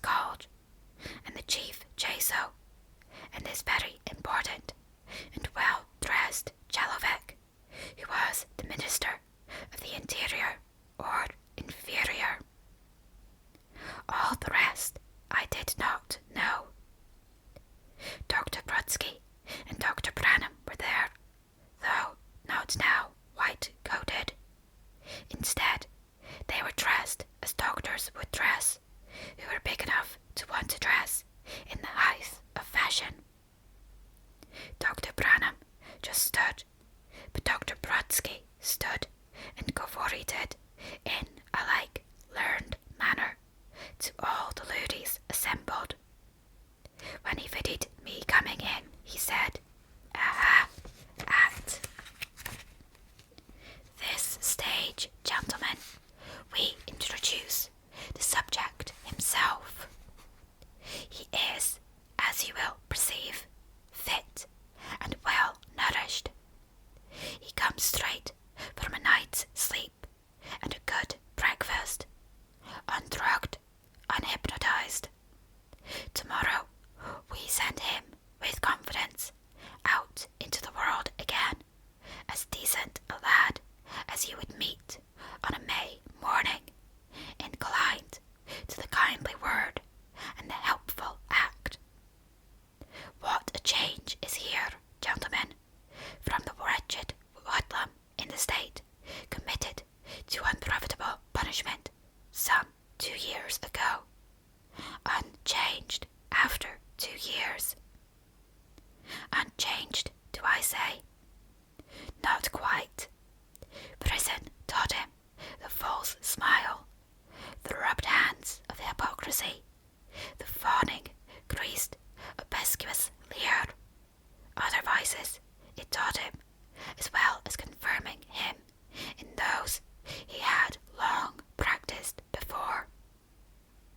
called, and the chief Jesu, and this very important and well-dressed Jalovic, who was the Minister of the Interior or Inferior. All the rest I did not know. Dr. Brodsky and Dr. Branham were there, though not now white-coated. Instead, they were dressed as doctors would dress, who were big enough to want to dress in the height of fashion. Dr. Branham just stood, but Dr. Brodsky stood and cavorted in a learned manner to all the ladies assembled. When he fitted me coming in, he said, "Aha, at this stage, gentlemen, we introduce the subject himself. He is, as you will perceive, fit and well nourished. He comes straight from a night's sleep and a good breakfast, undrugged, unhypnotized. Tomorrow we send him with confidence out into the world again, as decent a lad as you would meet on a May morning, inclined to the kindly word and the helpful act. What a change is here, gentlemen, from the wretched hoodlum in the state committed to unprofitable punishment some 2 years ago, unchanged after 2 years. Unchanged, do I say? Not quite. Prison taught him the false smile, the rubbed hands of hypocrisy, the fawning, greased, obsequious leer. Other vices it taught him, as well as confirming him in those he had long practiced before.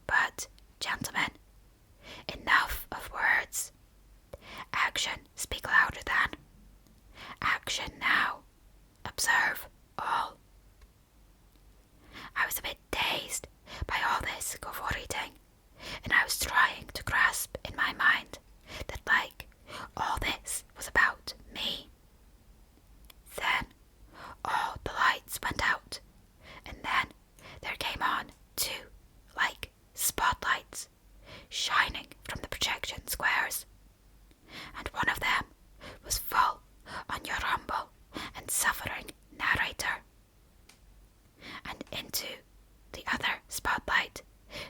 But, gentlemen, enough of words. Action speak louder than. Action now. Observe all. I was a bit dazed by all this cavorting, and I was trying to grasp in my mind that all this was about me. Then all the lights went out, and then there came on 2 spotlights shining from the projection squares, and one of them was full on your humble and suffering narrator. And into the other spotlight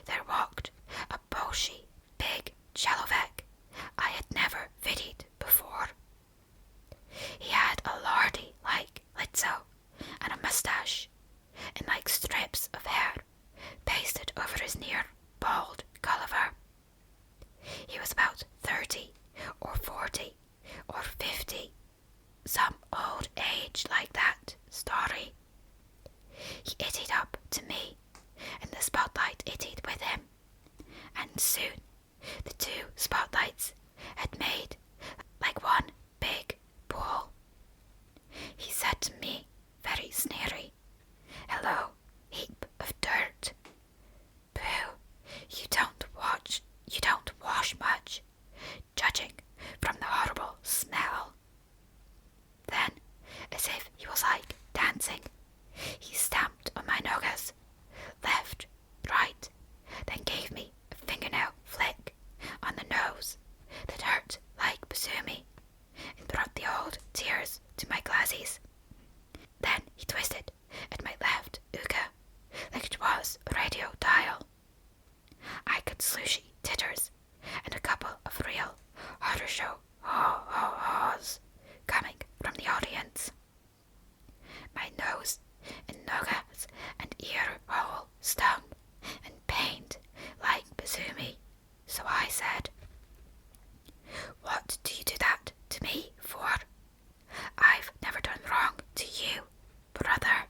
there walked a bushy, big Jalovic I had never viddied before. He had a lardy litzo and a moustache, and strips of hair pasted over his near bald Gulliver. He was about 30 or 40 or 50, some old age like that story. He ittied up to me, and the spotlight ittied with him, and soon the 2 spotlights had made one big pool. He said to me, very sneery, "Hello, heap of dirt. Pooh, you don't wash much, judging from the horrible smell." Then, as if he was dancing, he stamped on my noggahs, left, right, then gave me a fingernail flick on the nose that hurt like basumi, and brought the old tears to my glasses. Then he twisted at my left uka like it was a radio dial. I could slushy titters and a couple of real horror show haws coming from the audience. My nose and noggahs and ear hole stung and pained like basumi, so I said, "What do you do that to me for? I've never done wrong to you, brother."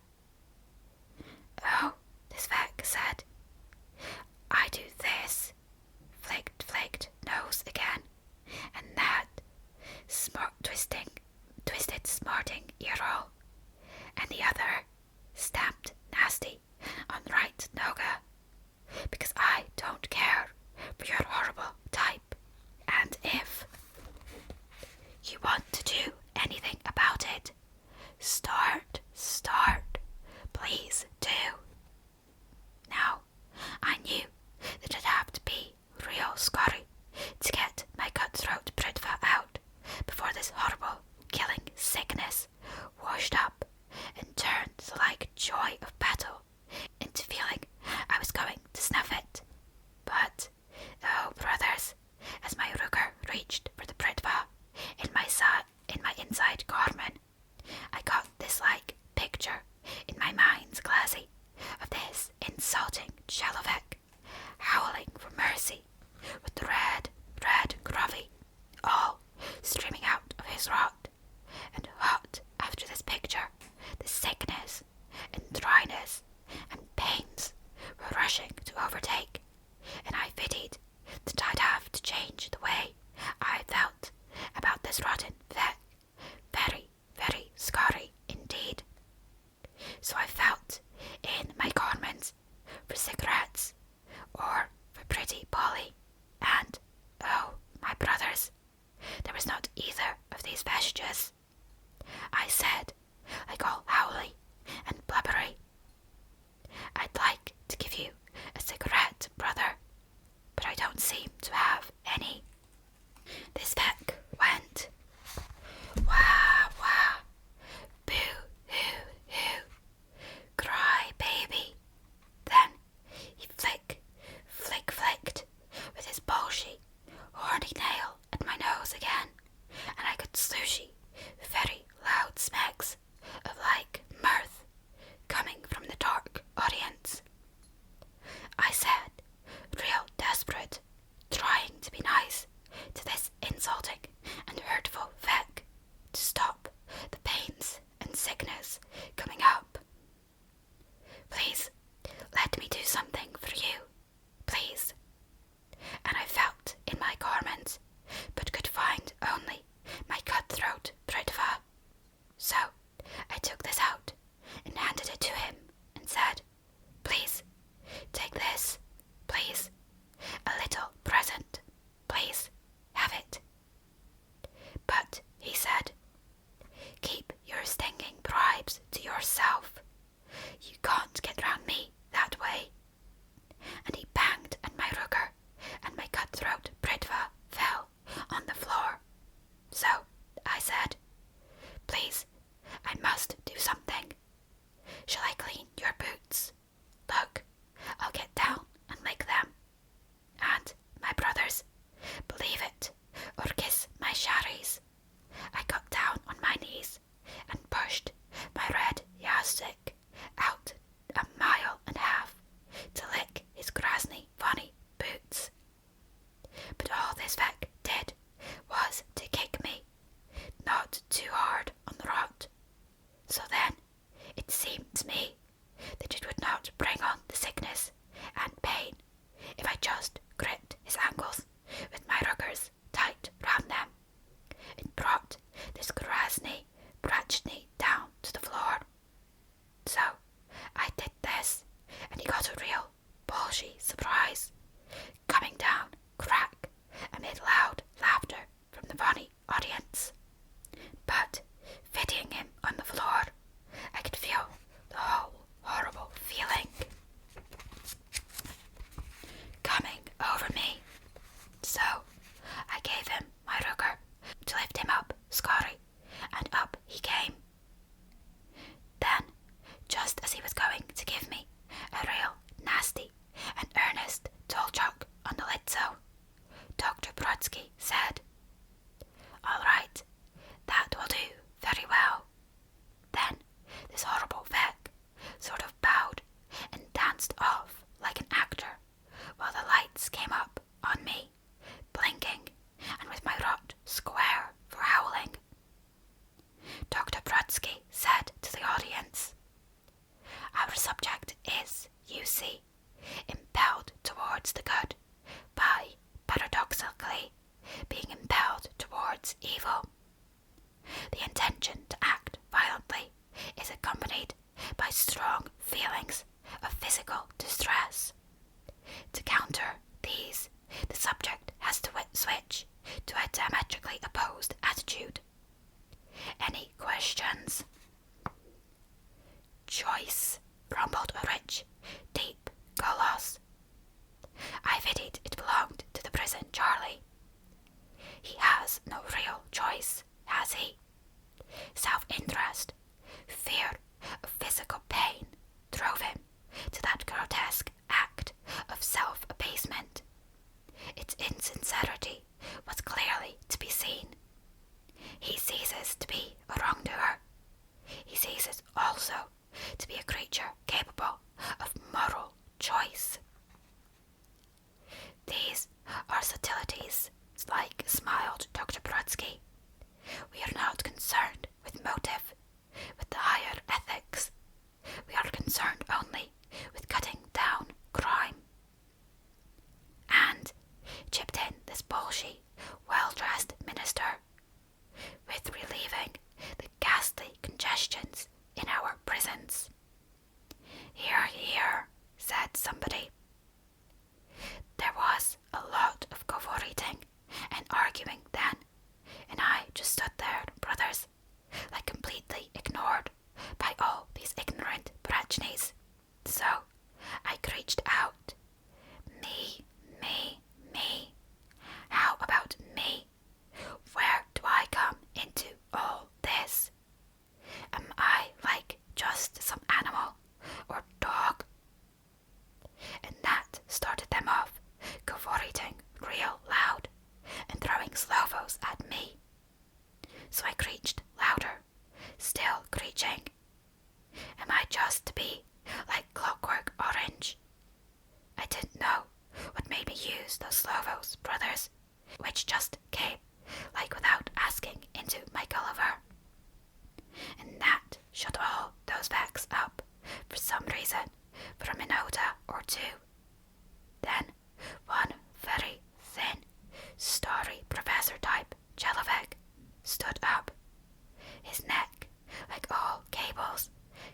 "Oh," this Vec said, "I do this," flicked nose again, and that, twisted smarting earhole, and the other stamped nasty on right noggah, because I don't care dryness and pains were rushing to overtake, and I pitied that I'd have to change the way I felt about this rotten Vic. Very, very scary indeed. So I felt in my garments for cigarettes or for pretty Polly, and, oh, my brothers, there was not either of these vestiges. I said, like all howly and blubbery, I'd like to give you a cigarette, brother, but I don't seem to have any. This Vic went, wah, wah, boo, hoo, hoo, cry, baby. Then he flicked with his bolshy, horny nail at my nose again, and I could slooshy very loud smacks of like mirth coming from the dark audience. I said, real desperate, trying to be nice to this insulting and hurtful Vic, to stop the pains and sickness coming up. Please, let me do something for you, please. And I felt in my garments, but could find only my cutthroat britva. So I took this out and handed it to him and said, please, take this, please, a little present, please, have it. But, he said, keep your stinging bribes to yourself. You can't get round me that way. And he banged at my rugger, and my cutthroat britva fell on the floor. So I said, please, I must do something. Shall I clean your boots? Look, I'll get down and lick them. And, my brothers, believe it, or kiss my sharries, I got down on my knees and pushed my red yastic out 1.5 miles to lick his grasny, funny boots. But all this Vic did was to kick me, not too hard on the rot. So then it seemed to me that it would not bring on the sickness and pain if I just gripped his ankles with my ruggers tight round them, and brought this grasny bratchny down to the floor. So I did this, and he got a real bolshy surprise, coming down crack amid loud laughter from the funny audience. But fitting him on the floor, I could feel the whole horrible feeling coming over me. So I gave him my rugger to lift him up, scary, and up he came. Then, just as he was going to give me a real nasty and earnest toll-chuck on the litso, Dr. Brodsky said, all right, that will do very well. Then this horrible Vic sort of bowed and danced off like an actor, while the lights came up on me, blinking, and with my rot square for howling. Dr. Brodsky said to the audience, our subject is, you see, impelled towards the good by, paradoxically, being impelled towards evil. The intention to act violently is accompanied by strong feelings of physical distress. To counter these, the subject has to switch to a diametrically opposed attitude. Any questions? Choice, rumbled a rich, deep Golos. I pitied it belonged to the prison Charlie. He has no real choice, has he? Self-interest, fear of physical pain drove him to that grotesque act of self-abasement. Its insincerity was clearly to be seen. He ceases to be a wrongdoer. He ceases also to be a creature capable of moral choice. These are subtleties, like smiled Dr. Brodsky. We are not concerned with motive, with the higher ethics two. Then one very thin, starry professor type jellyfish stood up, his neck like all cables,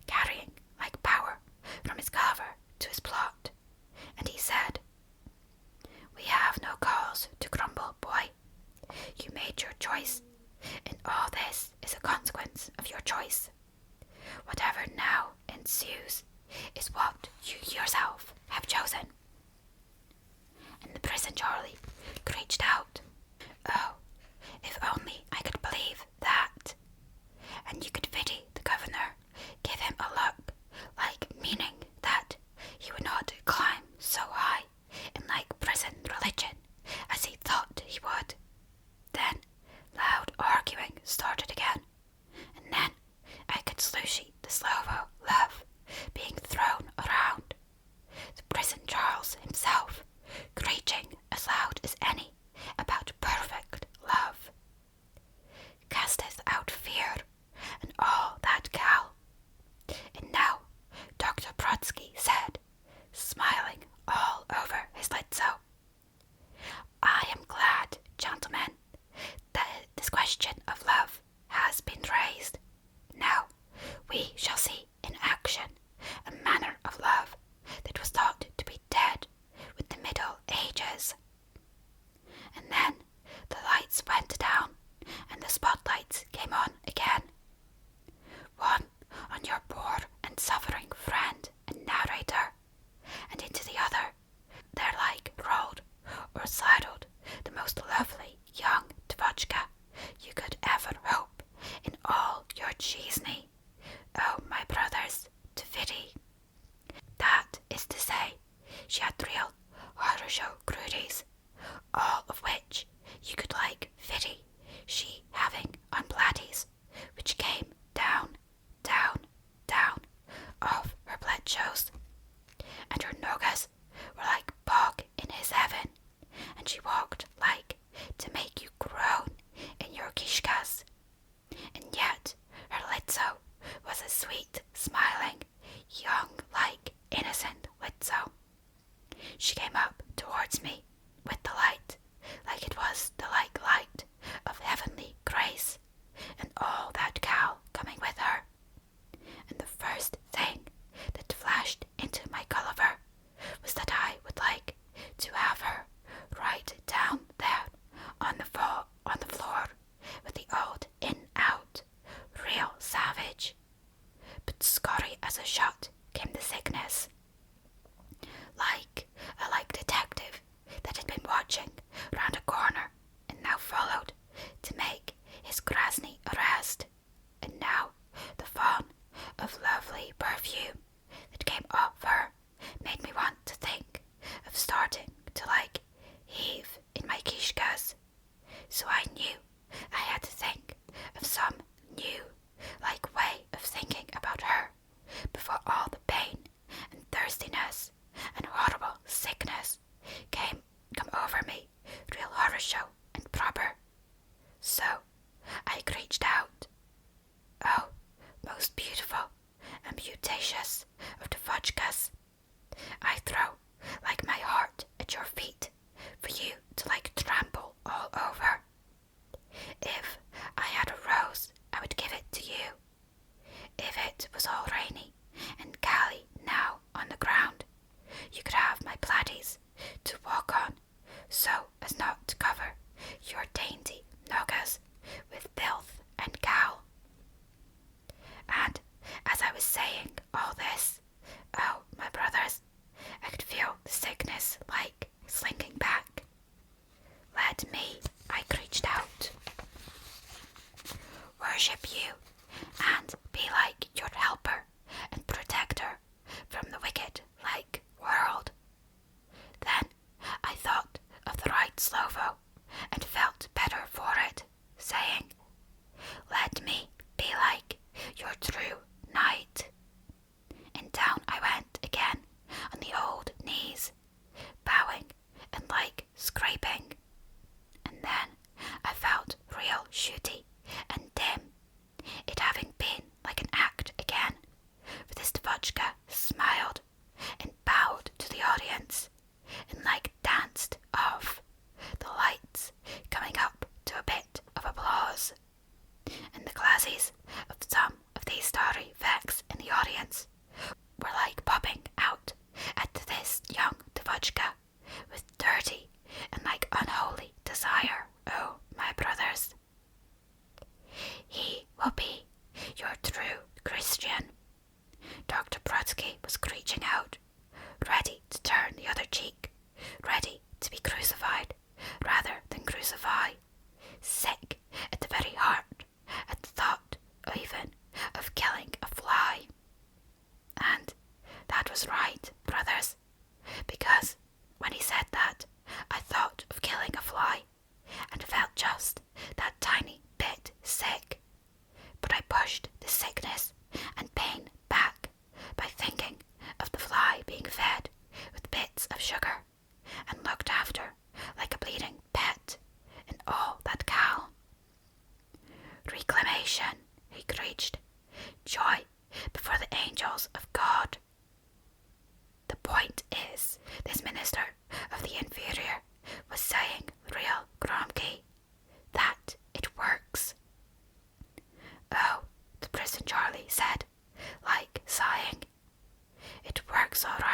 carrying like power from his cover to his plot, and he said, "We have no cause to grumble, boy. You made your choice, and all this is a consequence of your choice. Whatever now ensues is what you yourself have chosen." And the prison Charlie screeched out, "Oh, if only I could believe that." And you could pity the governor, give him a look, like meaning that he would not climb so high in like prison religion as he thought he would. Then loud arguing started again, and then I could Slushy the Slovo love being thrown around. The prison Charles himself screeching as loud as any about perfect love. Casteth out fear and all that cal. And now Dr. Brodsky said, smiling all over his litso, "I am glad, gentlemen, that this question of love has been raised. Now we shall see in action a manner of love that was thought to be dead with the Middle Ages." And then the lights went down and the spotlights came on again. One on your poor and suffering friend and narrator, and into the other there like rolled or sidled the most lovely young Dvochka you could ever hope in all your cheesney, oh my brothers, to pity. That is to say, she had real horror show crudies, all of which you could like pity, she having on bladdies, which came down, down, down, off her blood shows, and her nogas were like bog in his heaven, and she walked like to make you groan in your kishkas, and yet her litso was a sweet, smiling, young, like innocent litso. She came up towards me with the light, like it was the like light of heavenly grace, and all that cal coming with her. And the first thing that flashed into my Gulliver was that I would like to have her right down there on the floor with the old in-out, real savage. But scurry as a shot came the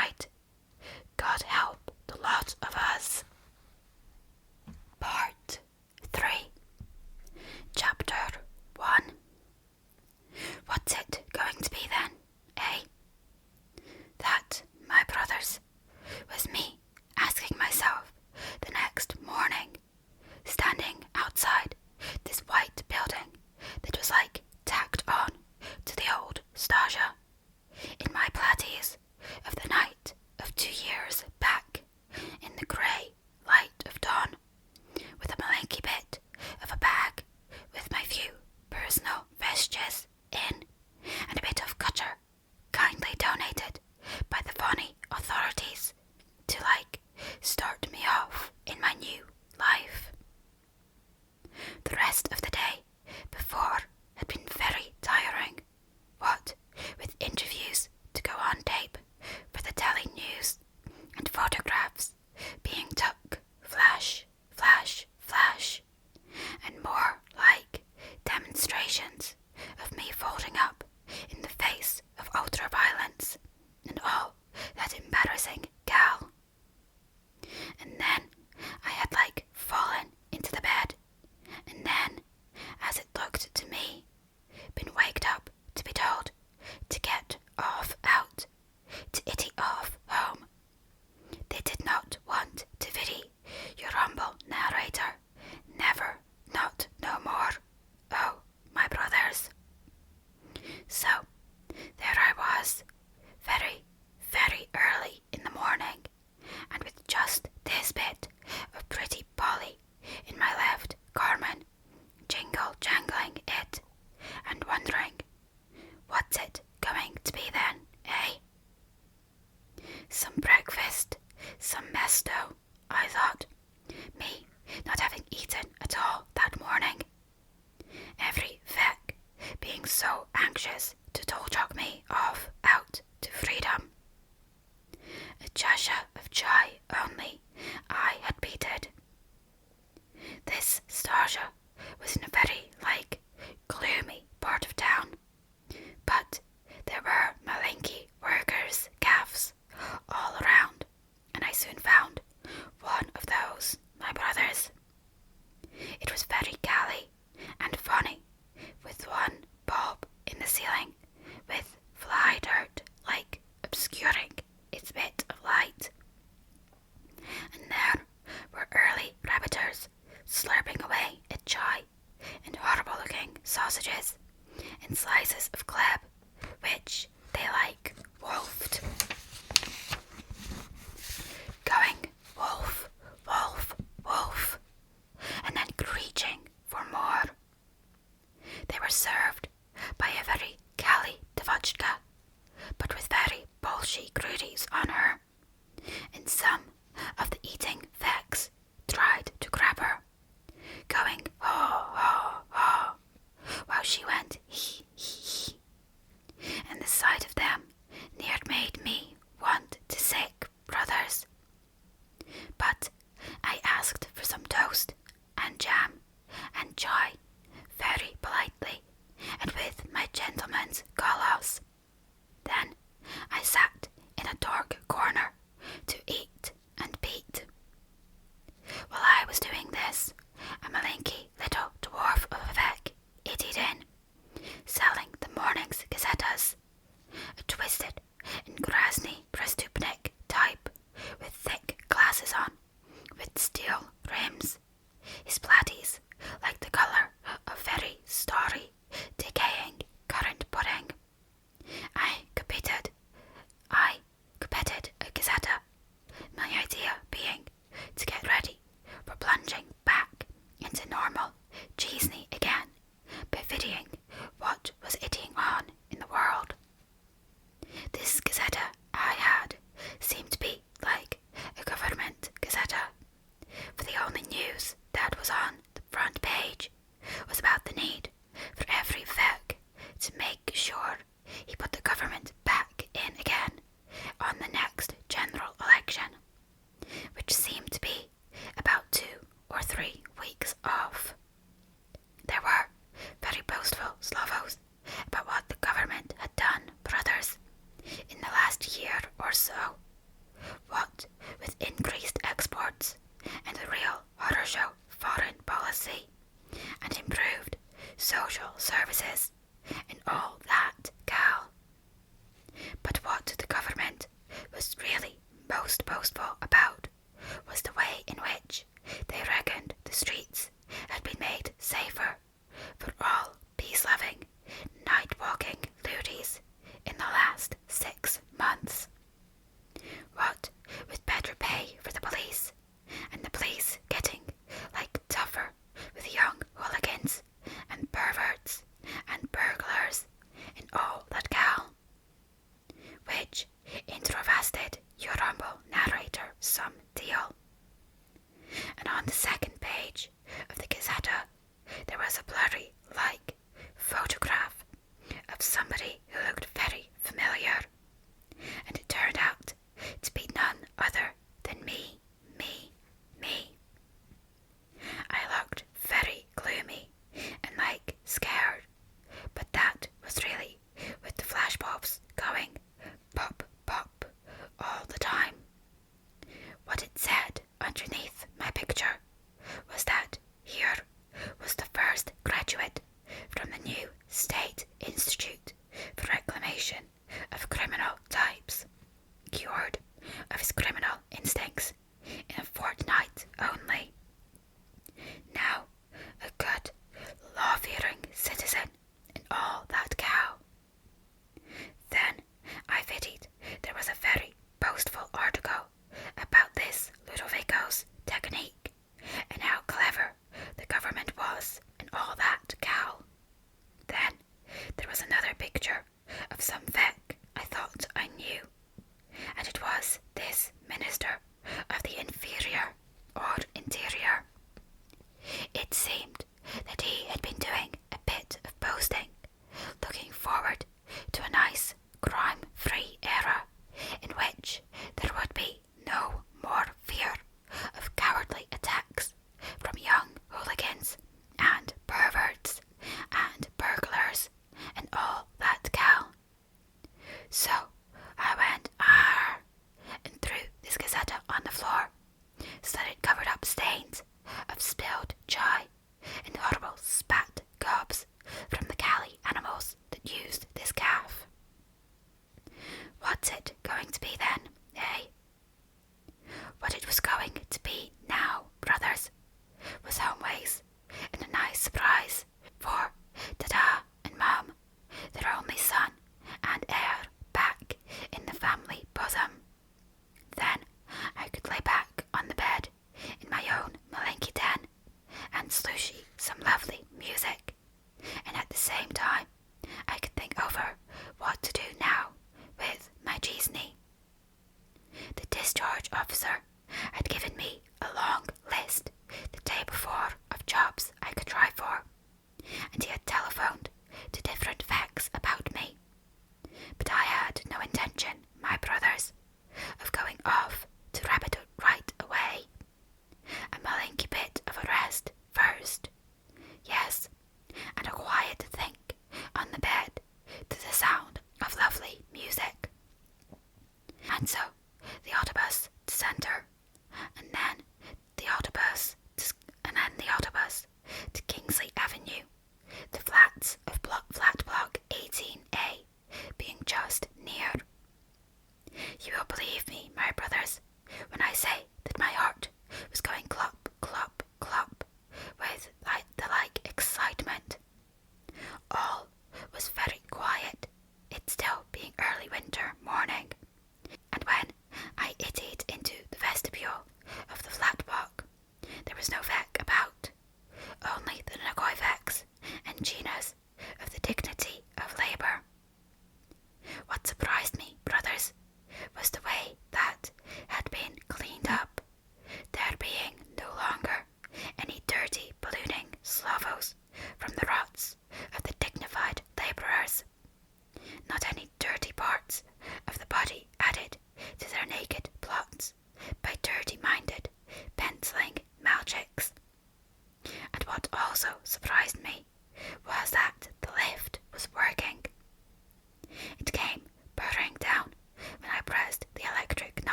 right. God help the lot of us. Part 3. Chapter 1. What's it going to be then, eh? That, my brothers, was me asking myself the next morning, standing outside this white building that was like tacked on to the old Stasia, in my platies of the night of 2 years back, in the grey light of dawn, with a malinky bit of a bag with my few personal vestiges in, and a bit of cutter kindly donated by the bonny authorities to start me off in my new life. The rest of the day before had been very tiring, what with interviews to go on tape for the telly news and photographs being took flash, flash, flash, and more like demonstrations of me folding up in the face of ultra-violence and all that embarrassing gal. And then I had fallen into the bed, and then, as it looked to me, been waked up to be told to get off out, to itty off home. They did not want to viddy your humble narrator, never, not no more, oh, my brothers. So, there I was, very, very early in the morning, and with just this bit of pretty Polly in my left Carmen, jingle-jangling it, and wondering, what's it going to be then, eh? Some breakfast, some mesto, I thought, me not having eaten at all that morning. Every feck being so anxious to toljog me off out to freedom. A chasha of chai only I had beated. This Stasia was in a very gloomy part of town, but there were malinky workers' gaffs all around, and I soon found one of those, my brothers. It was very galley and funny, with one bulb in the ceiling, with fly dirt obscuring its bit of light. And there were early rabbiters slurping away at chai, and horrible-looking sausages, and slices of gleb, which they wolfed. Going wolf, wolf, wolf, and then screeching for more. They were served by a very galley devotchka, but with very bolshy grudies on her, and some of the eating fecks tried to grab her, going ho, ho, ho, while she went he, he, and the sight of them near made me want to sick, brothers. But I asked for some toast and jam and chai very politely, what with increased exports and a real horror show foreign policy and improved social services and all that gal. But what the government was really most boastful about was the way in which they reckoned the streets had been made safer for all peace-loving, night-walking loonies in the last 6 months. What with better pay for the police, and the police getting like tougher with young hooligans and perverts and burglars and all that gal, which interested your humble narrator some deal. And on the second page of the Gazetta there was a blurry like photograph of somebody who looked very familiar, and it turned out to be none other than me. I looked very gloomy and like scared, but that was really with the flashbulbs going pop, pop all the time. What it said underneath my picture was that here was the first graduate from the new State Institute for Reclamation of Criminal Types, cured of his criminal instincts in a fortnight only. Now a good, law-fearing citizen and all that cow. Then I pitied there was a very boastful article about this Ludovico's technique and how clever the government was and all that cow. Then there was another picture of some feck I thought I knew, and it was this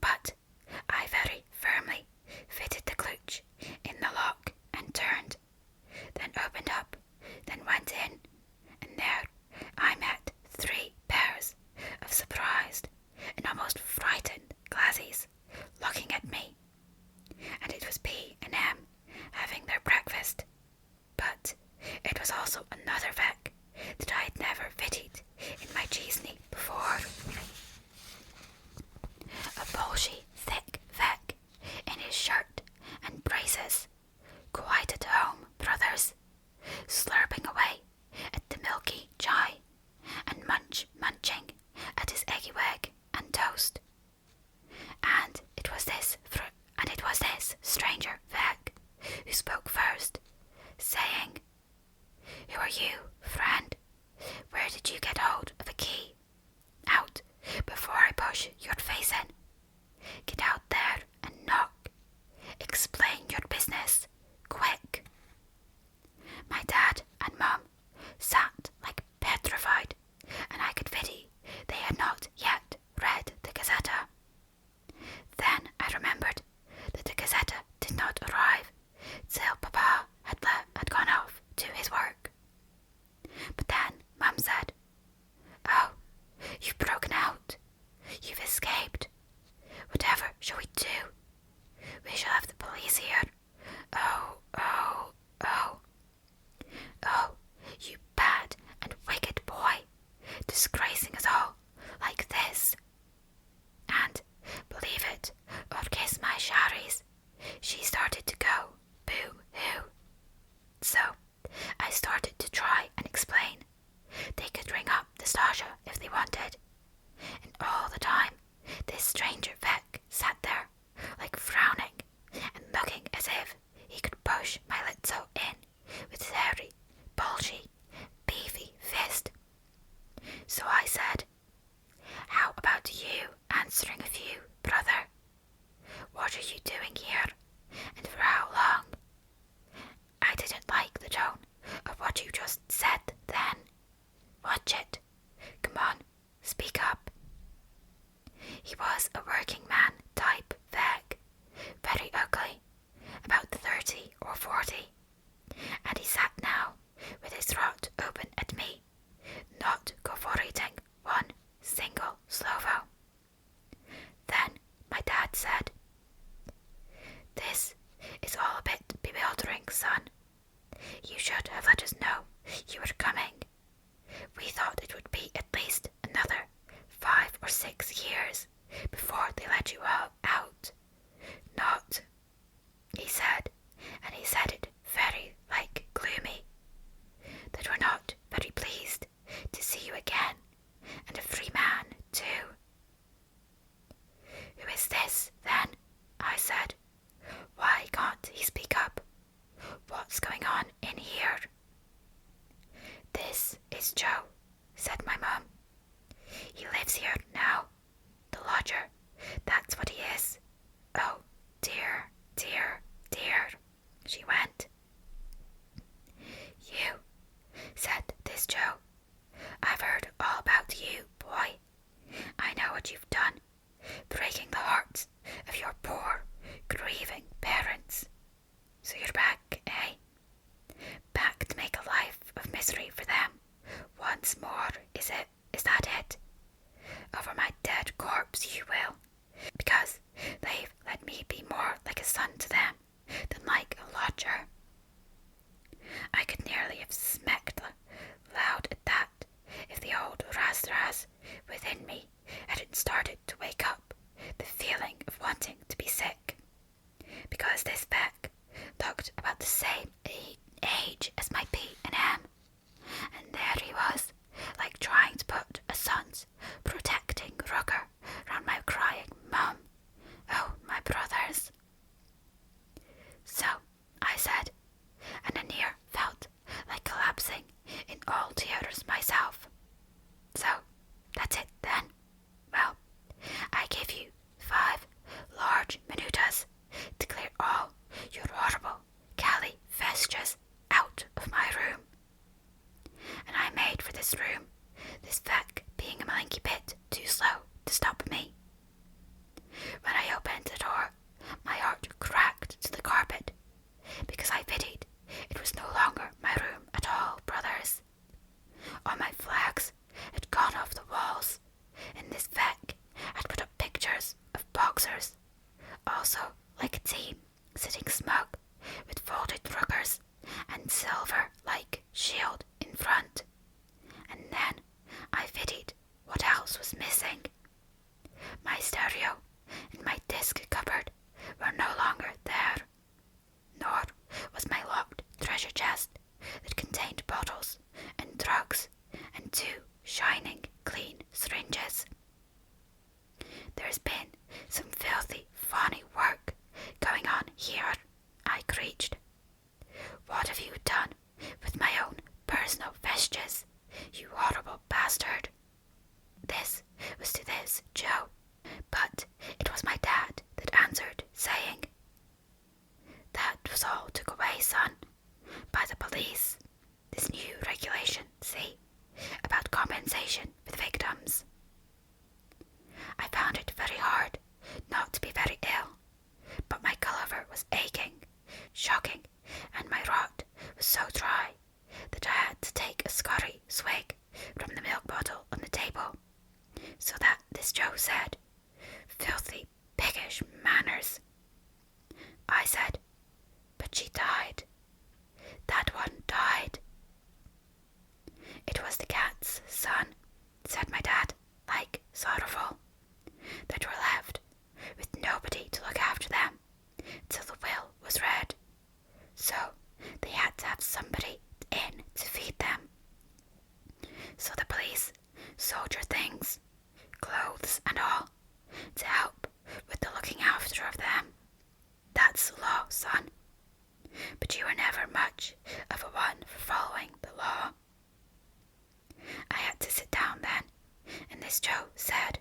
But I very firmly fitted the klooch in the lock and turned, then opened up, then went in, and there I met 3 pairs of surprised and almost frightened glazies looking at me, and it was P and M having their breakfast. But it was also another Vec that I had never fitted in my cheesney before. A bolshy, thick Vec in his shirt and braces, quite at home, brothers, slurping away at the milky chai and munching at his eggy wag and toast. And it was this stranger Vec who spoke first, saying, "Who are you, friend? Where did you get hold of a key? Out before I push your face in. Get out there and knock. Explain your business, quick." My dad and mum sat like petrified, and I could pity they had not yet read the Gazzetta. Then I remembered that the Gazzetta did not arrive till Papa had gone off to his work. But then Mum said, "Oh, you've broken out. You've escaped. Whatever shall we do? We shall have the police here. Oh, oh, oh. Oh, you bad and wicked boy, disgracing us all like this." And, believe it or kiss my sharries, she started to go boo-hoo. So, I started to try and explain. They could ring up the Stasha if they wanted. And all the time, this stranger Vec sat there, like frowning and looking as Also like a team, sitting smug, with folded ruggers and silver-like shield in front. And then I fitted what else was missing. My stereo and my disc cupboard were no longer there, nor was my locked treasure chest that contained bottles and drugs and 2 shining clean syringes. There's been some filthy, funny work going on here, I creaked. What have you done with my own personal vestiges, you horrible bastard? This was to this Joe, but it was my dad that answered, saying, "That was all took away, son, by the police. This new regulation, see, about compensation with victims." I found it very hard not to be very ill, but my Gulliver was aching, shocking, and my rot was so dry that I had to take a scurry swig from the milk bottle on the table, so that this Joe said, "Filthy, piggish manners." I said, "But she died. That one died." "It was the cats, son," said my dad, like sorrowful, "that were left with nobody to look after them till the will was read. So they had to have somebody in to feed them. So the police soldier things, clothes and all, to help with the looking after of them. That's the law, son. But you were never much of a one for following the law." I had to sit down then, and this Joe said,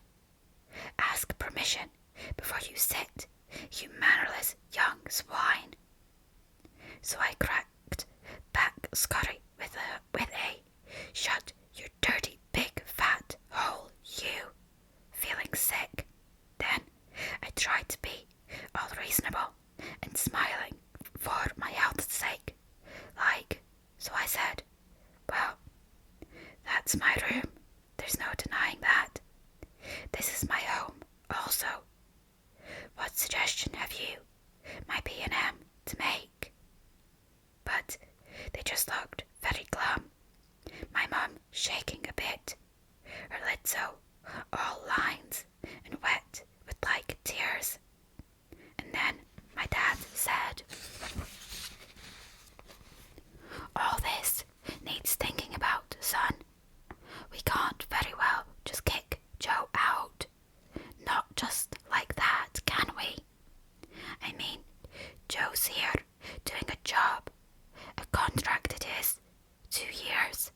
"Ask permission before you sit, you mannerless young swine." So I cracked back scurry with a "Shut your dirty big fat hole, you," feeling sick. Then I tried to be all reasonable and smiling for my health's sake, like, so I said, "Well, that's my room, there's no denying that. This is my home also. What suggestion have you, my B&M, to make?" But they just looked very glum, my mum shaking a bit, her lidso all lines and wet with like tears. And then my dad said, "All this needs thinking about, son. We can't very well just kick Joe out. Not just like that, can we? I mean, Joe's here doing a job. A contract it is, 2 years,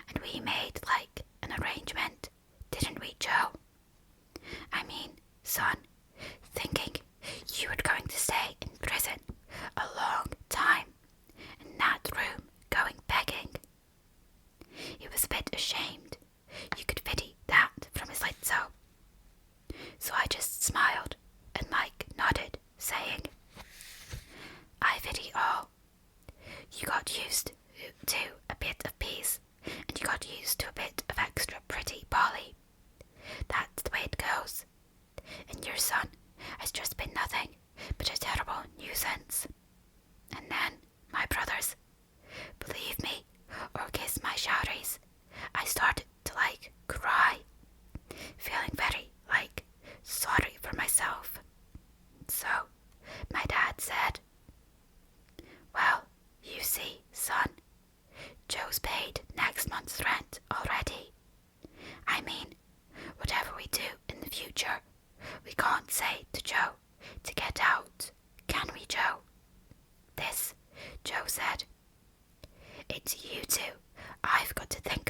and we made like an arrangement, didn't we, Joe? I mean, son, thinking you were going to stay in prison a long time, in that room going begging." He was a bit ashamed. You could pity that from his lidso. So I just smiled and like nodded, saying, "I pity all. You got used to a bit of peace, and you got used to a bit of extra pretty Polly. That's the way it goes. And your son has just been nothing but a terrible nuisance." And then, my brothers, believe me or kiss my shouties, I started to like cry, feeling very like sorry for myself. So my dad said, "Well, you see, son, Joe's paid next month's rent already. I mean, whatever we do in the future, we can't say to Joe to get out, can we, Joe?" This, Joe said, "It's you two I've got to think